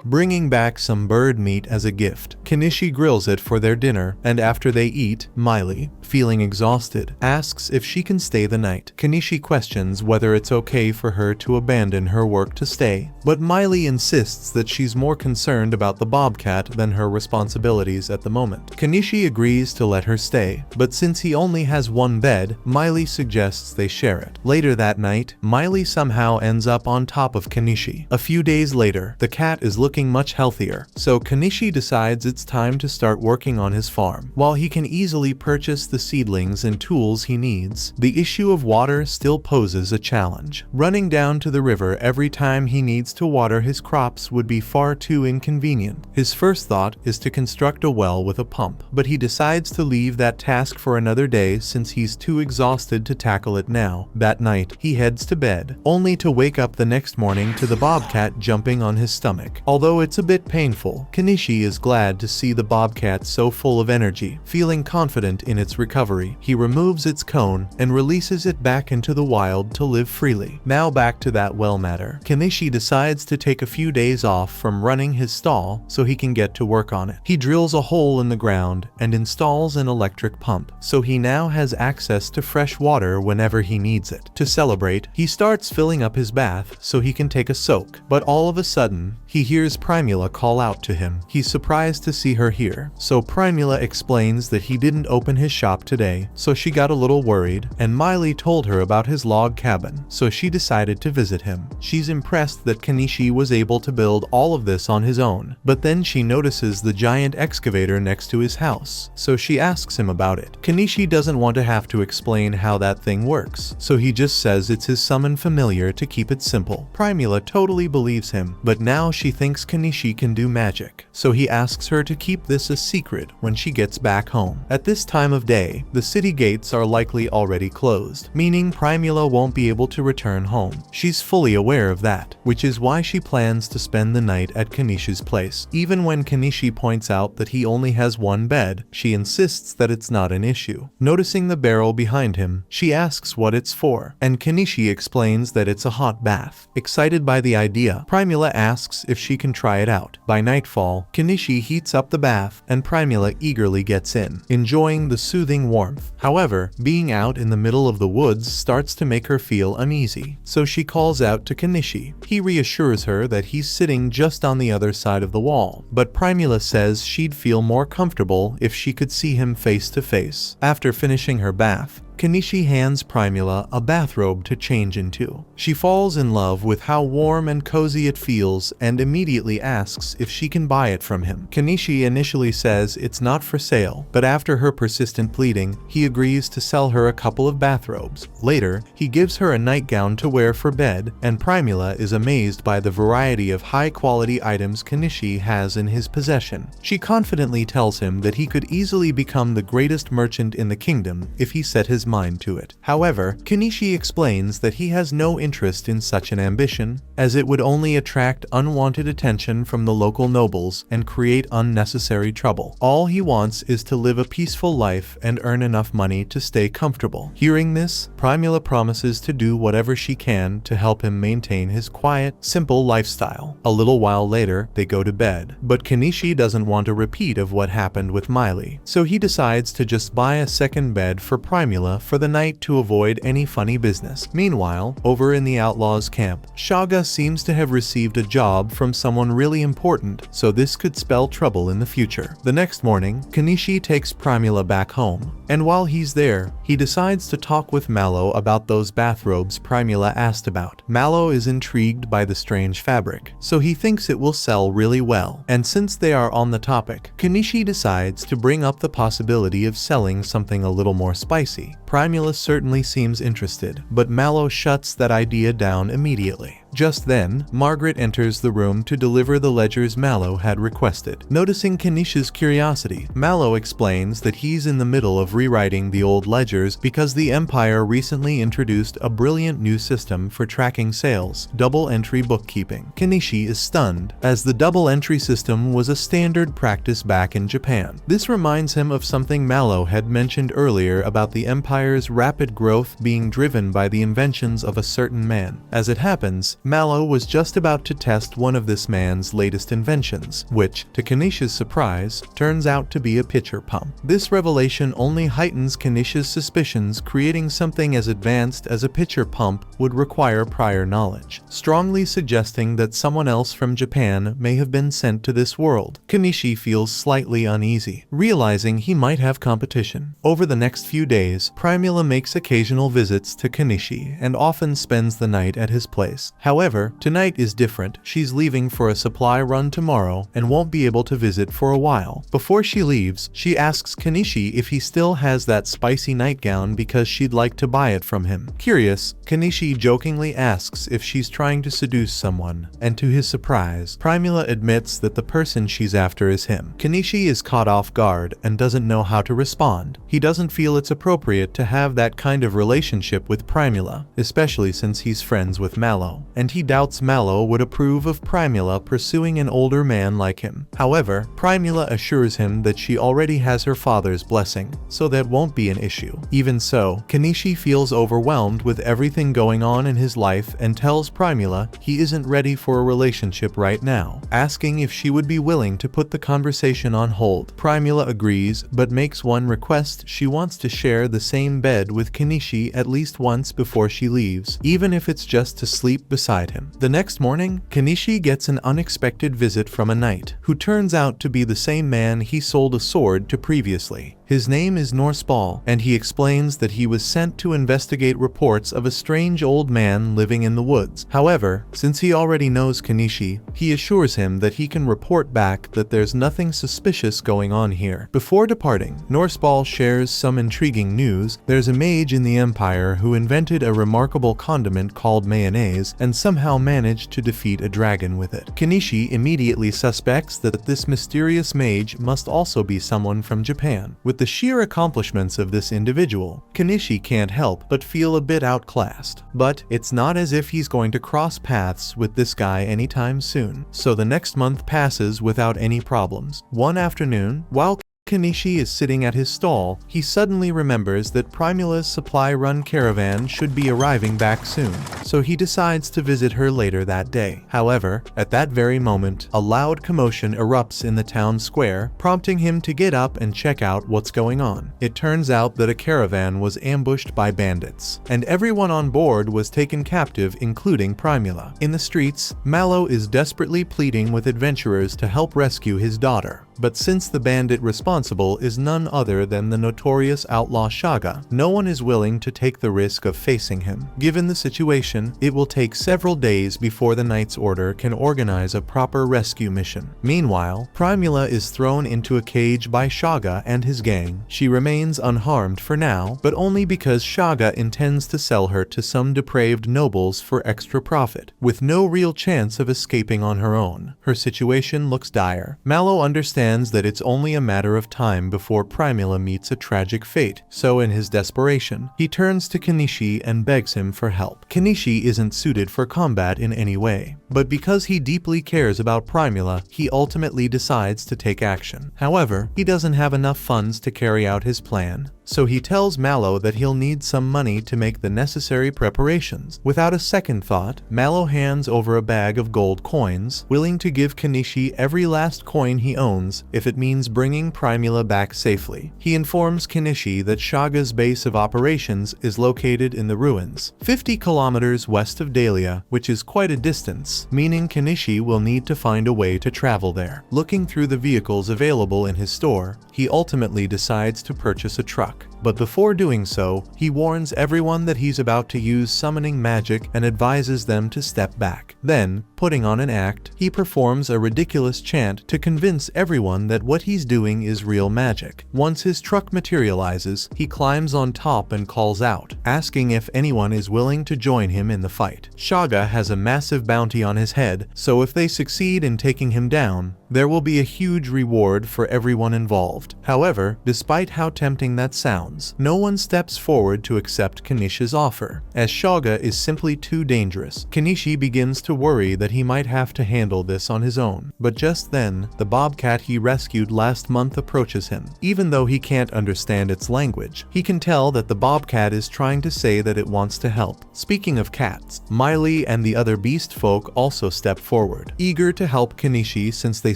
bringing back some bird meat as a gift. Kenichi grills it for their dinner, and after they eat, Miley, feeling exhausted, asks if she can stay the night. Kenichi questions whether it's okay for her to abandon her work to stay, but Miley insists that she's more concerned about the bobcat than her responsibilities at the moment. Kenichi agrees to let her stay, but since he only has one bed, Miley suggests they share it. Later that night, Miley somehow ends up on top of Kenichi. A few days later, the cat is looking much healthier, so Kenichi decides it's time to start working on his farm. While he can easily purchase the seedlings and tools he needs, the issue of water still poses a challenge. Running down to the river every time he needs to water his crops would be far too inconvenient. His first thought is to construct a well with a pump, but he decides to leave that task for another day since he's too exhausted to tackle it now. That night, he heads to bed, only to wake up the next morning to the bobcat jumping on his stomach. Although it's a bit painful, Kenichi is glad to see the bobcat so full of energy. Feeling confident in its recovery, he removes its cone and releases it back into the wild to live freely. Now back to that well matter. Kenichi decides to take a few days off from running his stall so he can get to work on it. He drills a hole in the ground and installs an electric pump, so he now has access to fresh water whenever he needs it. To celebrate, he starts filling up his bath so he can take a soak, but all of a sudden, he hears Primula call out to him. He's surprised to see her here, so Primula explains that he didn't open his shop today, so she got a little worried, and Miley told her about his log cabin, so she decided to visit him. She's impressed that Kenichi was able to build all of this on his own, but then she notices the giant excavator next to his house, so she asks him about it. Kenichi doesn't want to have to explain how that thing works, so he just says it's his summon familiar to keep it simple. Primula totally believes him, but now she thinks Kenichi can do magic, so he asks her to keep this a secret when she gets back home. At this time of day, the city gates are likely already closed, meaning Primula won't be able to return home. She's fully aware of that, which is why she plans to spend the night at Kenichi's place. Even when Kenichi points out that he only has one bed, she insists that it's not an issue. Noticing the barrel behind him, she asks what it's for, and Kenichi explains that it's a hot bath. Excited by the idea, Primula asks if she can try it out. By nightfall, Kenichi heats up the bath, and Primula eagerly gets in, enjoying the soothing warmth. However, being out in the middle of the woods starts to make her feel uneasy, so she calls out to Kenichi. He reassures her that he's sitting just on the other side of the wall, but Primula says she'd feel more comfortable if she could see him face to face. After finishing her bath, Kenichi hands Primula a bathrobe to change into. She falls in love with how warm and cozy it feels and immediately asks if she can buy it from him. Kenichi initially says it's not for sale, but after her persistent pleading, he agrees to sell her a couple of bathrobes. Later, he gives her a nightgown to wear for bed, and Primula is amazed by the variety of high-quality items Kenichi has in his possession. She confidently tells him that he could easily become the greatest merchant in the kingdom if he set his mind to it. However, Kenichi explains that he has no interest in such an ambition, as it would only attract unwanted attention from the local nobles and create unnecessary trouble. All he wants is to live a peaceful life and earn enough money to stay comfortable. Hearing this, Primula promises to do whatever she can to help him maintain his quiet, simple lifestyle. A little while later, they go to bed, but Kenichi doesn't want a repeat of what happened with Miley, so he decides to just buy a second bed for Primula for the night to avoid any funny business. Meanwhile, over in the outlaws' camp, Shaga seems to have received a job from someone really important, so this could spell trouble in the future. The next morning, Kenichi takes Primula back home, and while he's there, he decides to talk with Mallow about those bathrobes Primula asked about. Mallow is intrigued by the strange fabric, so he thinks it will sell really well. And since they are on the topic, Kenichi decides to bring up the possibility of selling something a little more spicy. Primula certainly seems interested, but Mallow shuts that idea down immediately. Just then, Margaret enters the room to deliver the ledgers Mallow had requested. Noticing Kenichi's curiosity, Mallow explains that he's in the middle of rewriting the old ledgers because the Empire recently introduced a brilliant new system for tracking sales, double-entry bookkeeping. Kenichi is stunned, as the double-entry system was a standard practice back in Japan. This reminds him of something Mallow had mentioned earlier about the Empire's rapid growth being driven by the inventions of a certain man. As it happens, Mallow was just about to test one of this man's latest inventions, which, to Kenichi's surprise, turns out to be a pitcher pump. This revelation only heightens Kenichi's suspicions, creating something as advanced as a pitcher pump would require prior knowledge, strongly suggesting that someone else from Japan may have been sent to this world. Kenichi feels slightly uneasy, realizing he might have competition. Over the next few days, Primula makes occasional visits to Kenichi and often spends the night at his place. However, tonight is different. She's leaving for a supply run tomorrow and won't be able to visit for a while. Before she leaves, she asks Kenichi if he still has that spicy nightgown because she'd like to buy it from him. Curious, Kenichi jokingly asks if she's trying to seduce someone, and to his surprise, Primula admits that the person she's after is him. Kenichi is caught off guard and doesn't know how to respond. He doesn't feel it's appropriate to have that kind of relationship with Primula, especially since he's friends with Mallow, and he doubts Mallow would approve of Primula pursuing an older man like him. However, Primula assures him that she already has her father's blessing, so that won't be an issue. Even so, Kenichi feels overwhelmed with everything going on in his life and tells Primula he isn't ready for a relationship right now, asking if she would be willing to put the conversation on hold. Primula agrees, but makes one request: she wants to share the same bed with Kenichi at least once before she leaves, even if it's just to sleep beside him. The next morning, Kenichi gets an unexpected visit from a knight, who turns out to be the same man he sold a sword to previously. His name is Norseball, and he explains that he was sent to investigate reports of a strange old man living in the woods. However, since he already knows Kenichi, he assures him that he can report back that there's nothing suspicious going on here. Before departing, Norseball shares some intriguing news. There's a mage in the Empire who invented a remarkable condiment called mayonnaise and somehow managed to defeat a dragon with it. Kenichi immediately suspects that this mysterious mage must also be someone from Japan. With the sheer accomplishments of this individual, Kenichi can't help but feel a bit outclassed. But it's not as if he's going to cross paths with this guy anytime soon, so the next month passes without any problems. One afternoon, while Kenichi is sitting at his stall, he suddenly remembers that Primula's supply-run caravan should be arriving back soon, so he decides to visit her later that day. However, at that very moment, a loud commotion erupts in the town square, prompting him to get up and check out what's going on. It turns out that a caravan was ambushed by bandits, and everyone on board was taken captive, including Primula. In the streets, Mallow is desperately pleading with adventurers to help rescue his daughter. But since the bandit responsible is none other than the notorious outlaw Shaga, no one is willing to take the risk of facing him. Given the situation, it will take several days before the Knight's Order can organize a proper rescue mission. Meanwhile, Primula is thrown into a cage by Shaga and his gang. She remains unharmed for now, but only because Shaga intends to sell her to some depraved nobles for extra profit, with no real chance of escaping on her own. Her situation looks dire. Mallow understands that it's only a matter of time before Primula meets a tragic fate, so in his desperation, he turns to Kenichi and begs him for help. Kenichi isn't suited for combat in any way, but because he deeply cares about Primula, he ultimately decides to take action. However, he doesn't have enough funds to carry out his plan, so he tells Mallow that he'll need some money to make the necessary preparations. Without a second thought, Mallow hands over a bag of gold coins, willing to give Kenichi every last coin he owns if it means bringing Primula back safely. He informs Kenichi that Shaga's base of operations is located in the ruins, 50 kilometers west of Dahlia, which is quite a distance, meaning Kenichi will need to find a way to travel there. Looking through the vehicles available in his store, he ultimately decides to purchase a truck. But before doing so, he warns everyone that he's about to use summoning magic and advises them to step back. Then, putting on an act, he performs a ridiculous chant to convince everyone that what he's doing is real magic. Once his truck materializes, he climbs on top and calls out, asking if anyone is willing to join him in the fight. Shaga has a massive bounty on his head, so if they succeed in taking him down, there will be a huge reward for everyone involved. However, despite how tempting that sounds, no one steps forward to accept Kenichi's offer, as Shaga is simply too dangerous. Kenichi begins to worry that he might have to handle this on his own. But just then, the bobcat he rescued last month approaches him. Even though he can't understand its language, he can tell that the bobcat is trying to say that it wants to help. Speaking of cats, Miley and the other beast folk also step forward, eager to help Kenichi since they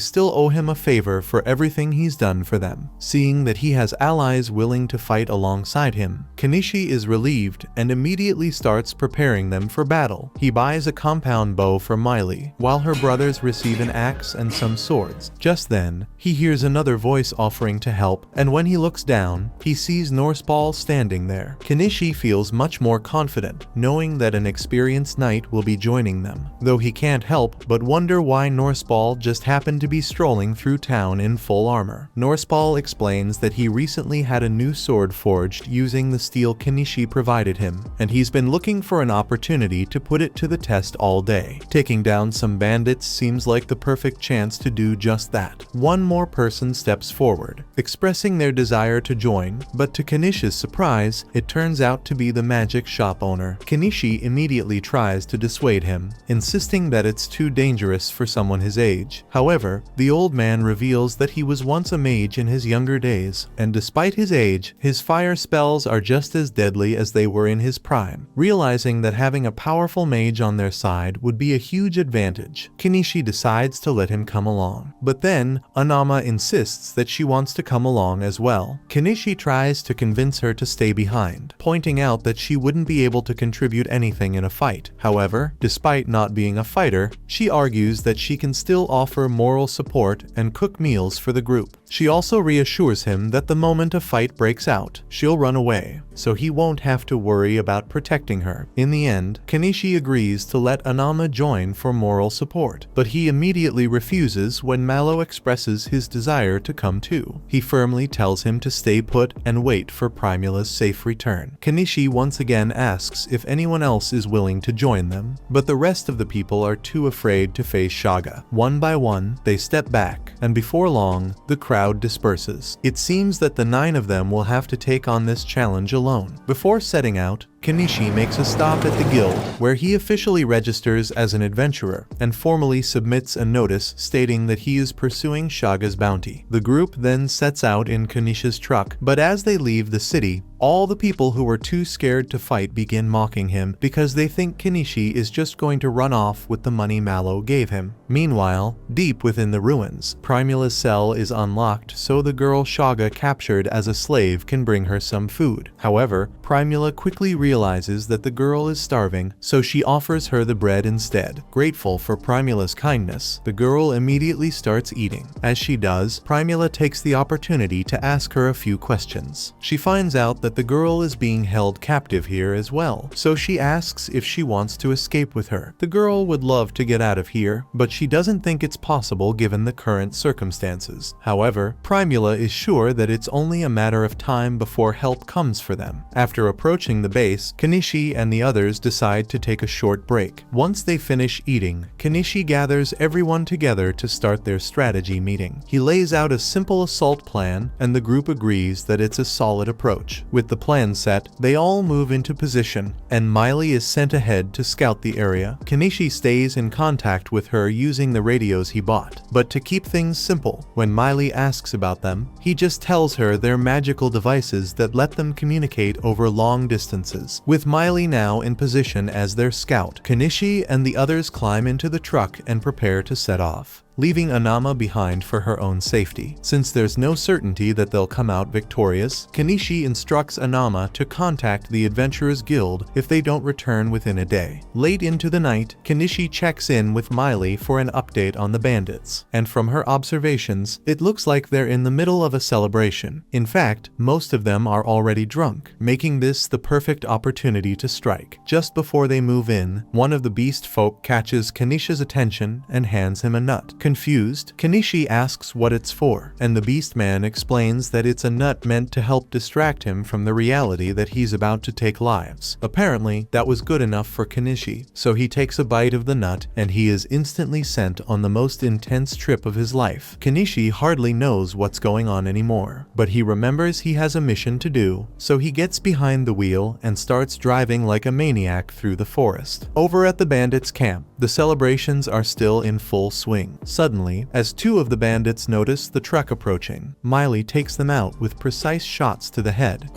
still owe him a favor for everything he's done for them. Seeing that he has allies willing to fight alongside him, Kenichi is relieved and immediately starts preparing them for battle. He buys a compound bow for Miley, while her brothers receive an axe and some swords. Just then, he hears another voice offering to help, and when he looks down, he sees Norseball standing there. Kenichi feels much more confident, knowing that an experienced knight will be joining them, though he can't help but wonder why Norseball just happened to be strolling through town in full armor. Norseball explains that he recently had a new sword forged using the steel Kenichi provided him, and he's been looking for an opportunity to put it to the test all day. Taking down some bandits seems like the perfect chance to do just that. One more person steps forward, expressing their desire to join, but to Kenichi's surprise, it turns out to be the magic shop owner. Kenichi immediately tries to dissuade him, insisting that it's too dangerous for someone his age. However, the old man reveals that he was once a mage in his younger days, and despite his age, his fire spells are just as deadly as they were in his prime. Realizing that having a powerful mage on their side would be a huge advantage, Kenichi decides to let him come along. But then, Anama insists that she wants to come along as well. Kenichi tries to convince her to stay behind, pointing out that she wouldn't be able to contribute anything in a fight. However, despite not being a fighter, she argues that she can still offer moral support and cook meals for the group. She also reassures him that the moment a fight breaks out, she'll run away, so he won't have to worry about protecting her. In the end, Kenichi agrees to let Anama join for moral support, but he immediately refuses when Mallow expresses his desire to come too. He firmly tells him to stay put and wait for Primula's safe return. Kenichi once again asks if anyone else is willing to join them, but the rest of the people are too afraid to face Shaga. One by one, they step back, and before long, the crowd disperses. It seems that the 9 of them will have to take on this challenge alone. Before setting out, Kenichi makes a stop at the guild, where he officially registers as an adventurer and formally submits a notice stating that he is pursuing Shaga's bounty. The group then sets out in Kenichi's truck, but as they leave the city, all the people who were too scared to fight begin mocking him because they think Kenichi is just going to run off with the money Mallow gave him. Meanwhile, deep within the ruins, Primula's cell is unlocked so the girl Shaga captured as a slave can bring her some food. However, Primula quickly realizes realizes that the girl is starving, so she offers her the bread instead. Grateful for Primula's kindness, the girl immediately starts eating. As she does, Primula takes the opportunity to ask her a few questions. She finds out that the girl is being held captive here as well, so she asks if she wants to escape with her. The girl would love to get out of here, but she doesn't think it's possible given the current circumstances. However, Primula is sure that it's only a matter of time before help comes for them. After approaching the base, Kenichi and the others decide to take a short break. Once they finish eating, Kenichi gathers everyone together to start their strategy meeting. He lays out a simple assault plan, and the group agrees that it's a solid approach. With the plan set, they all move into position, and Miley is sent ahead to scout the area. Kenichi stays in contact with her using the radios he bought. But to keep things simple, when Miley asks about them, he just tells her they're magical devices that let them communicate over long distances. With Miley now in position as their scout, Kenichi and the others climb into the truck and prepare to set off, leaving Anama behind for her own safety. Since there's no certainty that they'll come out victorious, Kenichi instructs Anama to contact the Adventurers Guild if they don't return within a day. Late into the night, Kenichi checks in with Miley for an update on the bandits, and from her observations, it looks like they're in the middle of a celebration. In fact, most of them are already drunk, making this the perfect opportunity to strike. Just before they move in, one of the beast folk catches Kenichi's attention and hands him a nut. Confused, Kenichi asks what it's for, and the beast man explains that it's a nut meant to help distract him from the reality that he's about to take lives. Apparently, that was good enough for Kenichi, so he takes a bite of the nut and he is instantly sent on the most intense trip of his life. Kenichi hardly knows what's going on anymore, but he remembers he has a mission to do, so he gets behind the wheel and starts driving like a maniac through the forest. Over at the bandits' camp, the celebrations are still in full swing. Suddenly, as two of the bandits notice the truck approaching, Miley takes them out with precise shots to the head.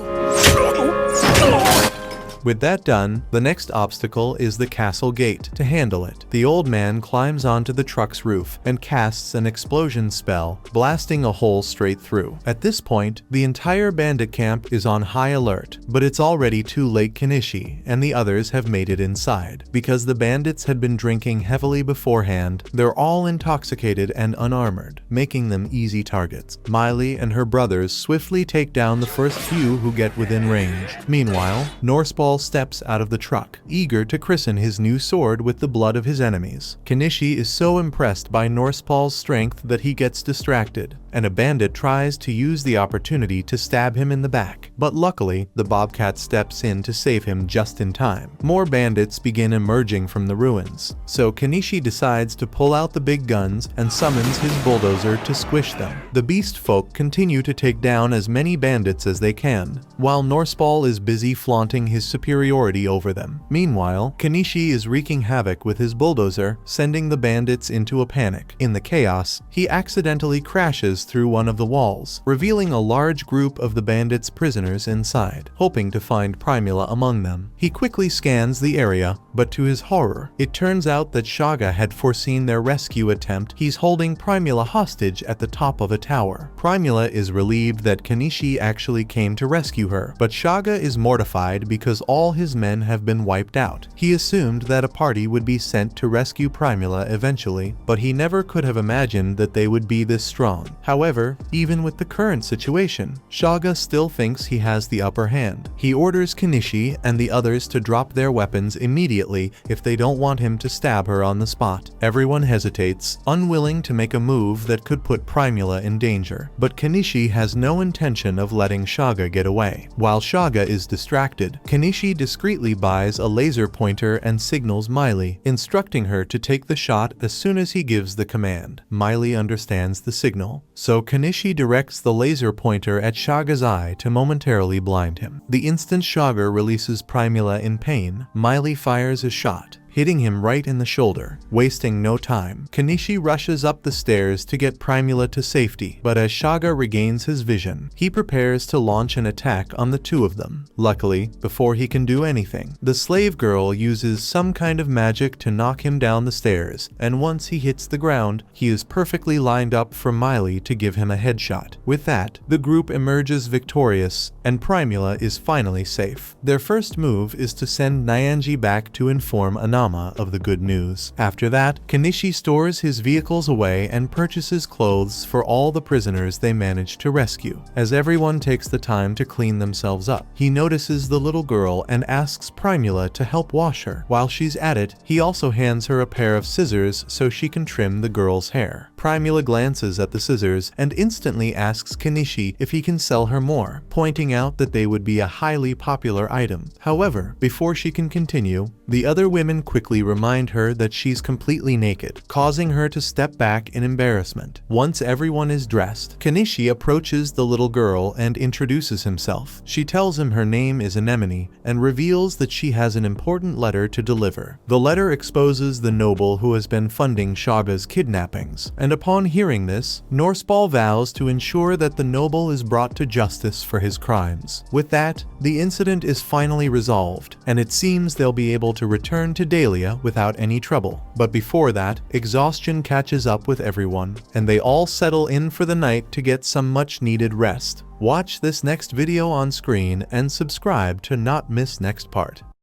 With that done, the next obstacle is the castle gate. To handle it, the old man climbs onto the truck's roof and casts an explosion spell, blasting a hole straight through. At this point, the entire bandit camp is on high alert, but it's already too late. Kenichi and the others have made it inside. Because the bandits had been drinking heavily beforehand, they're all intoxicated and unarmored, making them easy targets. Miley and her brothers swiftly take down the first few who get within range. Meanwhile, Norseball steps out of the truck, eager to christen his new sword with the blood of his enemies. Kenichi is so impressed by Norseball's strength that he gets distracted, and a bandit tries to use the opportunity to stab him in the back. But luckily, the Bobcat steps in to save him just in time. More bandits begin emerging from the ruins, so Kenichi decides to pull out the big guns and summons his bulldozer to squish them. The beast folk continue to take down as many bandits as they can, while Norseball is busy flaunting his superiority over them. Meanwhile, Kenichi is wreaking havoc with his bulldozer, sending the bandits into a panic. In the chaos, he accidentally crashes through one of the walls, revealing a large group of the bandits' prisoners inside. Hoping to find Primula among them, he quickly scans the area, but to his horror, it turns out that Shaga had foreseen their rescue attempt. He's holding Primula hostage at the top of a tower. Primula is relieved that Kenichi actually came to rescue her, but Shaga is mortified because all his men have been wiped out. He assumed that a party would be sent to rescue Primula eventually, but he never could have imagined that they would be this strong. However, even with the current situation, Shaga still thinks he has the upper hand. He orders Kenichi and the others to drop their weapons immediately if they don't want him to stab her on the spot. Everyone hesitates, unwilling to make a move that could put Primula in danger, but Kenichi has no intention of letting Shaga get away. While Shaga is distracted, Kenichi discreetly buys a laser pointer and signals Miley, instructing her to take the shot as soon as he gives the command. Miley understands the signal, so Kenichi directs the laser pointer at Shaga's eye to momentarily blind him. The instant Shaga releases Primula in pain, Miley fires a shot, hitting him right in the shoulder. Wasting no time, Kanishi rushes up the stairs to get Primula to safety, but as Shaga regains his vision, he prepares to launch an attack on the two of them. Luckily, before he can do anything, the slave girl uses some kind of magic to knock him down the stairs, and once he hits the ground, he is perfectly lined up for Miley to give him a headshot. With that, the group emerges victorious, and Primula is finally safe. Their first move is to send Nyanji back to inform Anama of the good news. After that, Kanishi stores his vehicles away and purchases clothes for all the prisoners they manage to rescue. As everyone takes the time to clean themselves up, he notices the little girl and asks Primula to help wash her. While she's at it, he also hands her a pair of scissors so she can trim the girl's hair. Primula glances at the scissors and instantly asks Kanishi if he can sell her more, pointing out that they would be a highly popular item. However, before she can continue, the other women quickly remind her that she's completely naked, causing her to step back in embarrassment. Once everyone is dressed, Kanishi approaches the little girl and introduces himself. She tells him her name is Anemone and reveals that she has an important letter to deliver. The letter exposes the noble who has been funding Shaga's kidnappings, and upon hearing this, Norseball vows to ensure that the noble is brought to justice for his crimes. With that, the incident is finally resolved, and it seems they'll be able to return to Dahlia without any trouble. But before that, exhaustion catches up with everyone, and they all settle in for the night to get some much-needed rest. Watch this next video on screen and subscribe to not miss next part.